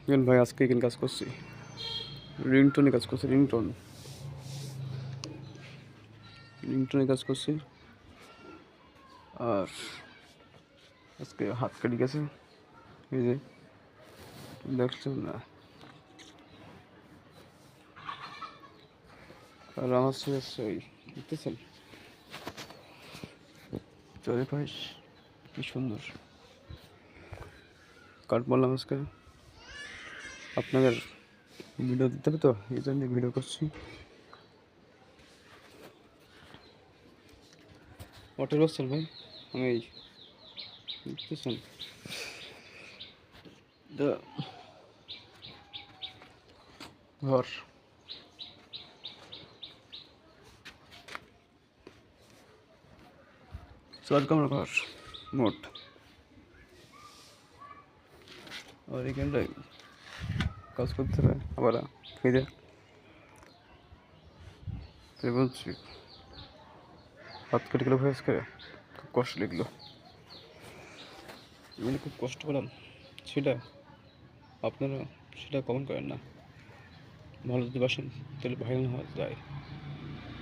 ভাই আজকে এখানে কাজ করছি, রিংটোনে কাজ করছি। রিংটোনে কাজ করছি। আর আজকে হাত কেটে গেছে, এই যে দেখছেন না। আর আমার ওই দেখতেছেন চলে পাইস কি সুন্দর কাট বললাম। আজকে আপনাদের ভিডিও দিতে হবে তো, এই জন্য ভিডিও করছি। অটোর বসছেন ভাই, আমি এই দেখতেছেন ঘর চার কামরা ঘর মোট। আর এখানটায় কাজ করতে হবে আবার ফিরে। তাই বলছি হাত কেটে গেলো ভয়েস করে, খুব কষ্ট লাগলো। আমি খুব কষ্ট পেলাম সেটা, আপনারা সেটা কমেন্ট করেন না। ভালো যদি বাসেন তাহলে ভাইরাল হওয়া যায়,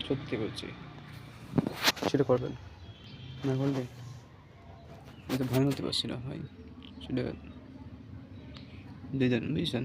সত্যি বলছি, সেটা করবেন। না করলে আমি তো ভাইরাল হতে পারছি না ভাই, সেটা দিয়ে দেন, বুঝছেন।